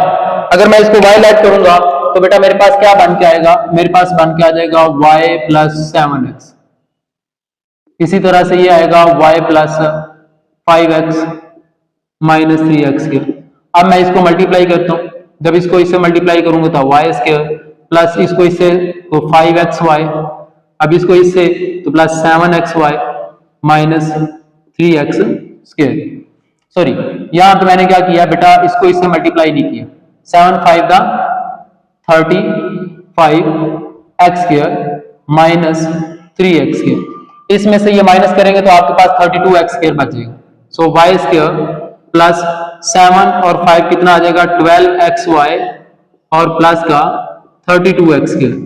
अगर मैं इसको y लेट करूंगा तो बेटा मेरे पास क्या बन के आएगा? मेरे पास बन के आ जाएगा y प्लस 7x। इसी तरह से ये आएगा y plus 5x minus 3x के। अब मैं इसको मल्टीप्लाई करता हूं, जब इसको इससे मल्टीप्लाई करूंगा तो y स्क्वायर प्लस इसको इससे तो 5xy अब इसको इससे तो plus 7xy minus 3x square. Sorry, यहां पे मैंने क्या किया बेटा, इसको इससे मल्टीप्लाई नहीं किया। 7 5 दा 35x square minus 3x square. इसमें से ये माइनस करेंगे तो आपके पास 32x स्क्वायर बचेगा। सो y स्क्वायर प्लस 7 और 5 कितना आ जाएगा 12xy और प्लस का 32x स्क्वायर।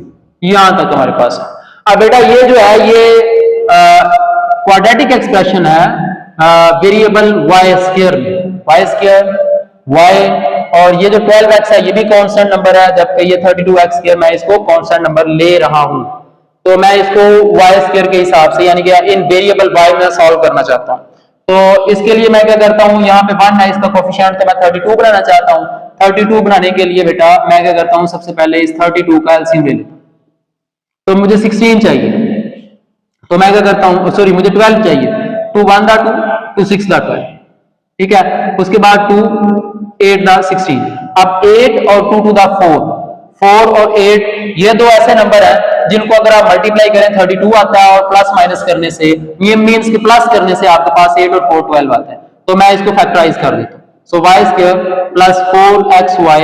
यहां तक हमारे पास। अब बेटा ये जो है ये क्वाड्रेटिक एक्सप्रेशन है वेरिएबल y स्क्वायर में। y स्क्वायर y और ये जो 12x है ये भी कांस्टेंट नंबर है, जबकि ये 32x स्क्वायर मैं इसको कांस्टेंट नंबर ले रहा हूं। तो मैं इसको y स्क्वायर के हिसाब से यानी कि इन वेरिएबल y में सॉल्व करना चाहता हूं। तो इसके लिए मैं क्या करता हूं, यहाँ पे 1 है इसका कोफिशिएंट, तो मैं 32 बनाना चाहता हूं। 32 बनाने के लिए बेटा मैं क्या करता हूं, सबसे पहले इस 32 का एलसीएम ले लेता हूं। तो मुझे 16 चाहिए, तो मैं क्या करता हूं, सॉरी मुझे 12 चाहिए। 2 1 दा 2 2 6 दा 12, ठीक है। उसके बाद 2 8 दा 16। अब 8 और 2 दा 4 और 8 ये दो ऐसे नंबर है जिनको अगर आप मल्टीप्लाई करें 32 आता है, और प्लस माइनस करने से ये मींस कि प्लस करने से आपके पास 8 और 4 12 आता है। तो मैं इसको फैक्टराइज कर देता हूं। सो y square plus 4xy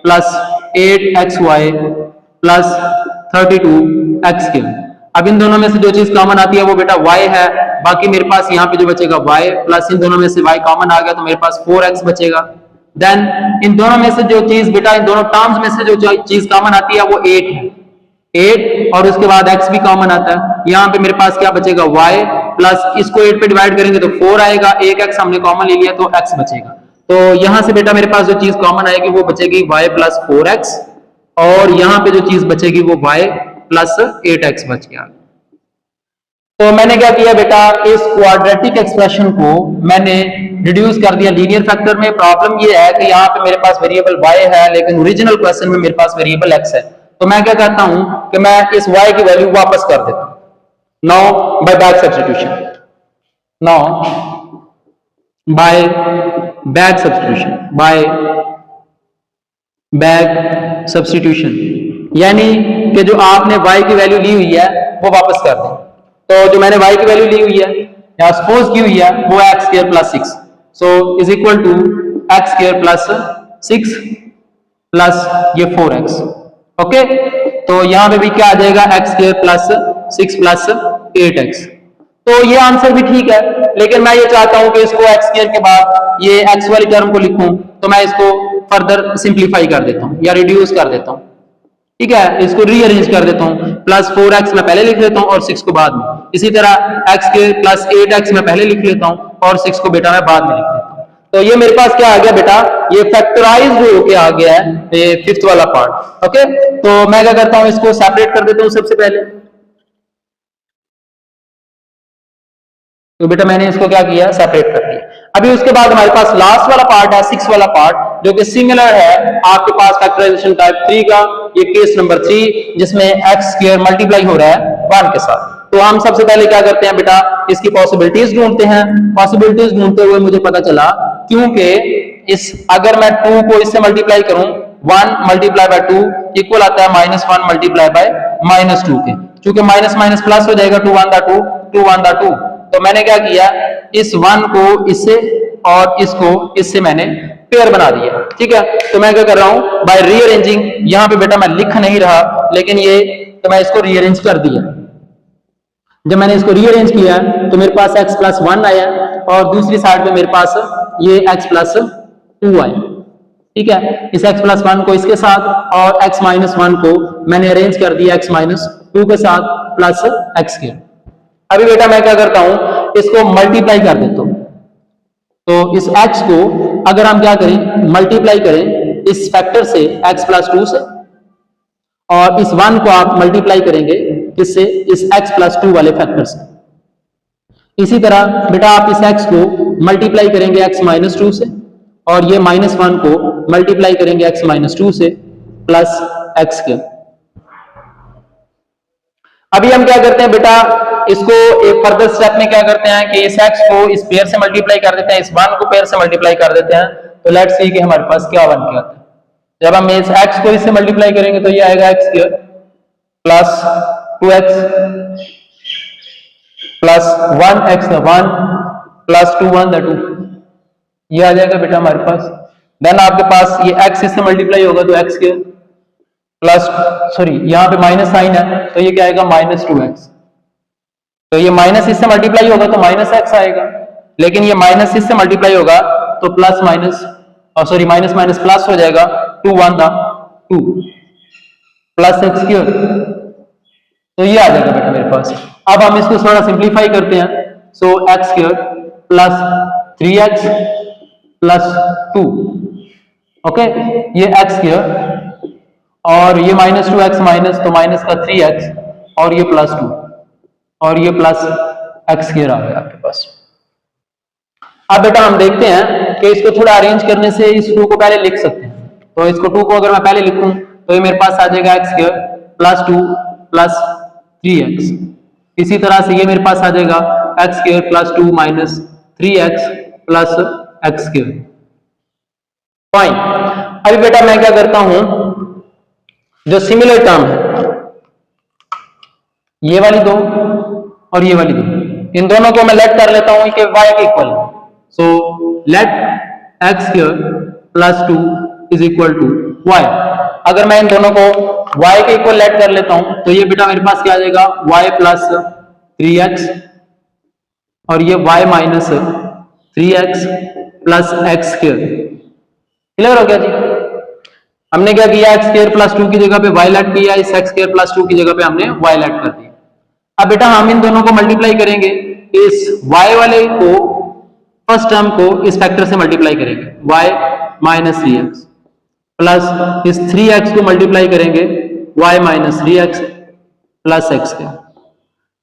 plus 8xy plus 32x square. अब इन दोनों में से जो चीज कॉमन आती है वो बेटा y है, बाकी मेरे पास यहाँ पे जो बचेगा y प्लस इन दोनों में से y कॉमन आ गया तो मेरे पास 4x बचेगा। देन इन दोनों में से जो चीज बेटा, इन दोनों टर्म्स में से जो चीज कॉमन आती है वो 8 है, 8 और उसके बाद x भी कॉमन आता है। यहाँ पे मेरे पास क्या बचेगा y प्लस इसको 8 पे डिवाइड करेंगे तो 4 आएगा, एक x हमने कॉमन ले लिया तो x बचेगा। तो यहाँ से बेटा मेरे पास जो चीज कॉमन आएगी वो बचेगी y प्लस 4x, और यहाँ पे जो चीज बचेगी वो y प्लस 8x बच गया। तो मैंने क्या किया बेटा, इस क्वाड्रेटिक एक्सप्रेशन को मैंने रिड्यूस कर दिया लीनियर फैक्टर में। प्रॉब्लम ये है कि यहाँ पे मेरे पास वेरिएबल y है, लेकिन ओरिजिनल क्वेश्चन में मेरे पास वेरिएबल x है। तो मैं क्या करता हूं कि मैं इस y की वैल्यू वापस कर देता हूं। Now buy back substitution, now buy back substitution, buy back substitution, यानी कि जो आपने y की वैल्यू ली हुई है वो वापस कर दें। तो जो मैंने y की वैल्यू ली हुई है या सपोज की हुई है वो x square plus 6, so is equal to x square plus 6 plus ये 4x। ओके, तो यहां पे भी क्या आ जाएगा x square plus 6 plus 8x। तो ये आंसर भी ठीक है, लेकिन मैं ये चाहता हूं कि इसको x स्क्वायर के बाद ये x वाली टर्म को लिखूं, तो मैं इसको फर्दर सिंप्लीफाई कर देता हूं या रिड्यूस कर देता हूं। ठीक है, इसको रीअरेंज कर देता हूं। प्लस 4x मैं पहले लिख लेता हूं और 6 को बाद में। इसी तरह x के प्लस 8x मैं पहले लिख लेता हूं और 6 को बेटा मैं बाद में लिख लेता हूं। तो ये मेरे पास क्या आ गया बेटा, ये फैक्टराइज्ड होके आ गया है ये फिफ्थ वाला पार्ट। ओके, तो मैं क्या करता हूं, इसको सेपरेट कर देता हूं सबसे पहले। तो बेटा मैंने इसको क्या किया, सेपरेट कर दिया। अभी उसके बाद हमारे पास लास्ट वाला पार्ट है, 6 वाला पार्ट, जो कि सिमिलर है आपके पास फैक्टराइजेशन टाइप 3 का। ये केस नंबर 3 जिसमें x स्क्वायर मल्टीप्लाई हो रहा है 1 के साथ। तो हम सबसे पहले क्या करते हैं बेटा, इसकी पॉसिबिलिटीज ढूंढते हैं। पॉसिबिलिटीज ढूंढते हुए मुझे पता चला, क्योंकि इस अगर मैं 2 को इससे मल्टीप्लाई करूं, 1 मल्टीप्लाई बाय 2 इक्वल आता है -1 मल्टीप्लाई बाय -2 के। चूंकि माइनस माइनस प्लस हो जाएगा, 2 1 दा 2 2 1 दा 2। तो मैंने क्या किया, इस 1 को इससे और इसको इससे मैंने पेयर बना दिया। ठीक है, तो मैं क्या कर रहा हूं, बाय रीअरेंजिंग। यहां पे बेटा मैं लिख नहीं रहा, लेकिन ये तो मैं इसको रीअरेंज कर दिया। जब मैंने इसको रीअरेंज किया तो मेरे पास x प्लस 1 आया, और दूसरी साइड पे मेरे पास ये x प्लस 2 आया। ठीक है, इस x प्लस 1 को इसके साथ और x माइनस 1 को मैंने अरेंज कर दिया x माइनस 2 के साथ प्लस x के। अभी बेटा मैं क्या करता हूं, इसको मल्टीप्लाई कर देता हूं। तो इस x को अगर हम क्या करें, मल्टीप्लाई करें इस फैक्टर से x प्लस 2 से, और इस 1 को आप मल्टीप्लाई करेंगे किससे, इस x प्लस 2 वाले फैक्टर से। इसी तरह बेटा आप इस x को मल्टीप्लाई करेंगे x माइनस 2 से, और ये -1 को मल्टीप्लाई करेंगे x माइनस 2 से प्लस x के। अभी हम क्या करते हैं बेटा, इसको एक फर्दर स्टेप में क्या करते हैं कि इस x को इस पेयर से मल्टीप्लाई कर देते हैं, इस 1 को पेयर से मल्टीप्लाई कर देते हैं। तो लेट्स सी कि हमारे पास क्या बन के आता है। जब हम इस x को इससे मल्टीप्लाई करेंगे तो ये आएगा x square plus 2x plus 1x 1 plus 2 1 2, ये आ जाएगा बेटा हमारे पास। देन आपके पास ये x इससे मल्टीप्लाई होगा तो x स्क्वायर प्लस, सॉरी यहाँ पे माइनस साइन है तो ये क्या आएगा माइनस 2x, तो ये माइनस इससे मल्टीप्लाई होगा तो माइनस x आएगा, लेकिन ये माइनस इससे मल्टीप्लाई होगा तो plus minus, sorry minus minus plus हो जाएगा, 2 1 2 प्लस x स्क्वायर, तो ये आ जाएगा बेटा मेरे पास। अब हम इसको थोड़ा सिंप्लीफाई करते हैं, सो x square plus 3x plus 2, okay, ये x स्क्वायर और ये माइनस 2x माइनस, तो माइनस का 3x और ये प्लस 2 और ये प्लस x स्क्वायर आ गया आपके पास। अब बेटा हम देखते हैं कि इसको थोड़ा अरेंज करने से इस 2 को पहले लिख सकते हैं, तो इसको 2 को अगर मैं पहले लिखूं तो ये मेरे पास आ जाएगा x square plus 2 plus 3x, इसी तरह से ये मेरे पास आ जाएगा x square plus 2 minus 3x plus x square. Fine, अभी बेटा मैं क्या करता हूं, जो सिमिलर टर्म है ये वाली दो और ये वाली दो, इन दोनों को मैं लेट कर लेता हूं कि y के इक्वल है, so let x square plus 2 is equal to y। अगर मैं इन दोनों को y के इक्वल लेट कर लेता हूं तो ये बेटा मेरे पास क्या आ जाएगा y प्लस 3x और ये y minus 3x plus x square. Clear हो गया जी? हमने क्या किया, x स्क्वायर प्लस 2 की जगह पे y लेट किया, इस x स्क्वायर प्लस 2 की जगह पे हमने y लेट कर दिया। अब बेटा हम इन दोनों को मल्टीप्लाई करेंगे, इस y वाले को फर्स्ट टर्म को इस फैक्टर से मल्टीप्लाई करेंगे, y माइनस 3x प्लस इस 3x को मल्टीप्लाई करेंगे y minus 3x plus x square.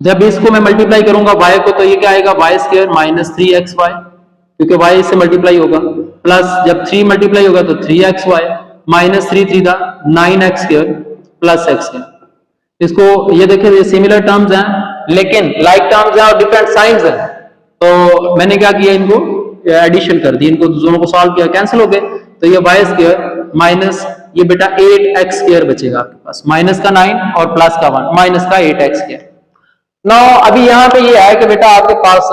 जब इसको मैं मल्टीप्लाई करूंगा y को तो ये क्या आएगा y स्क्वायर माइनस 3xy, क्योंकि y इससे मल्टीप्लाई होगा, प्लस जब 3 मल्टीप्लाई होगा तो 3xy माइनस 3 3 था 9x square plus x square. इसको ये देखिए ये सिमिलर टर्म्स हैं लेकिन लाइक टर्म्स हैं और डिफरेंट साइंस हैं, तो मैंने क्या किया, इनको एडिशन कर दी, इनको दोनों को सॉल्व किया, कैंसिल हो गए, तो ये y स्क्वायर माइनस ये बेटा 8x स्क्वायर बचेगा आपके पास, माइनस का 9 और प्लस का 1 माइनस का 8x स्क्वायर। नाउ अभी यहां पे ये है कि बेटा आपके पास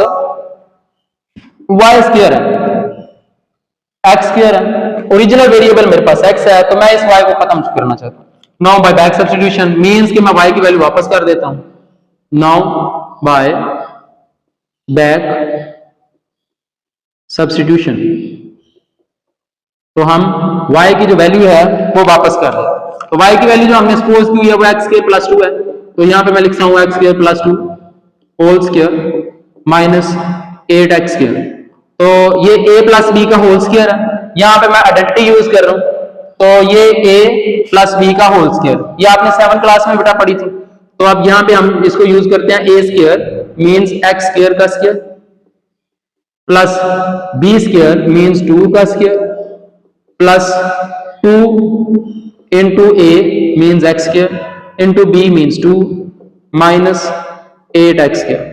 y स्क्वायर है, x स्क्वायर है, ओरिजिनल वेरिएबल मेरे पास x है, तो मैं इस y को खत्म करना चाहता हूं। Now buy back substitution means कि मैं y की वैल्यू वापस कर देता हूं, नाउ बाय बैक सब्स्टिट्यूशन तो हम y की जो वैल्यू है वो वापस कर दें, तो y की वैल्यू जो हमने सपोज की है वो x स्क्वायर प्लस 2 है, तो यहां पे मैं लिखता हूं x square plus 2 whole square minus 8x square, तो ये a प्लस b का होल स्क्वायर है, यहां पे मैं आइडेंटिटी यूज कर रहा हूं, तो ये a प्लस b का होल स्क्वायर, ये आपने 7th क्लास में बेटा पढ़ी थी, तो अब यहां पे हम इसको यूज करते हैं, a square means x square का square plus b square means 2 का square plus 2 into a means x square into b means 2 minus 8x square।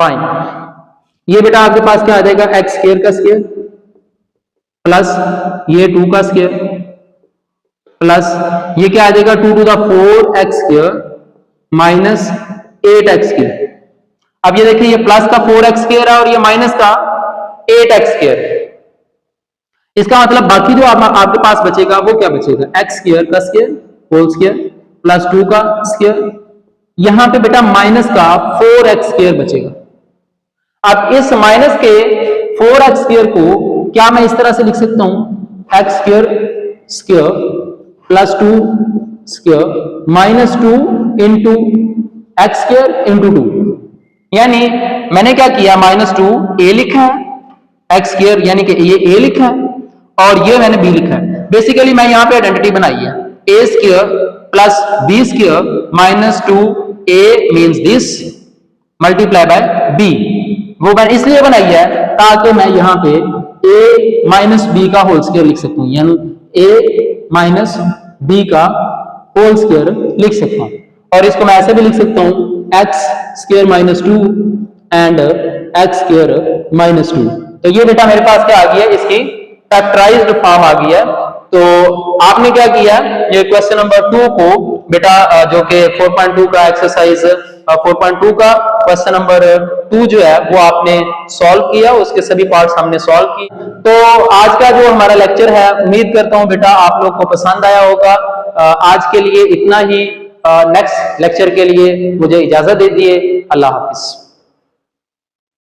Fine, ये बेटा आपके पास क्या आ जाएगा, x स्क्वायर का स्क्वायर प्लस ये 2 का स्क्वायर प्लस ये क्या आ जाएगा 2 to the 4x square minus 8x square. अब ये देखिए ये प्लस का 4x स्क्वायर है और ये माइनस का 8x स्क्वायर है, इसका मतलब बाकी जो आपके पास बचेगा वो क्या बचेगा, x स्क्वायर का स्क्वायर होल स्क्वायर प्लस 2 का स्क्वायर, यहां पे बेटा माइनस का 4x स्क्वायर बचेगा। अब इस माइनस के 4x स्क्वायर को क्या मैं इस तरह से लिख सकता हूं, x square square plus 2 square minus 2 into x square into 2, यानी मैंने क्या किया, माइनस 2 a लिखा है, x स्क्वायर यानी कि ये a लिखा है और ये मैंने b लिखा है। बेसिकली मैं यहां पे आइडेंटिटी बनाई है, a square plus b square minus 2a means this multiply by b, वो मैंने इसलिए बनाई है ताकि मैं यहां पे a माइनस b का होल स्क्वायर लिख सकूं, यानी a माइनस b का होल स्क्वायर लिख सकता हूं, और इसको मैं ऐसे भी लिख सकता हूं x square minus 2 and x square minus 2। तो ये बेटा मेरे पास क्या आ गई है, इसकी फैक्टराइज्ड फॉर्म आ गई है तो आपने क्या किया, ये क्वेश्चन नंबर 2 को बेटा जो कि 4.2 का एक्सरसाइज 4.2 का क्वेश्चन नंबर 2 जो है वो आपने सॉल्व किया, उसके सभी पार्ट्स हमने सॉल्व किए। तो आज का जो हमारा लेक्चर है, उम्मीद करता हूं बेटा आप लोग को पसंद आया होगा। आज के लिए इतना ही। नेक्स्ट लेक्चर के लिए मुझे इजाजत दीजिए। अल्लाह हाफिज।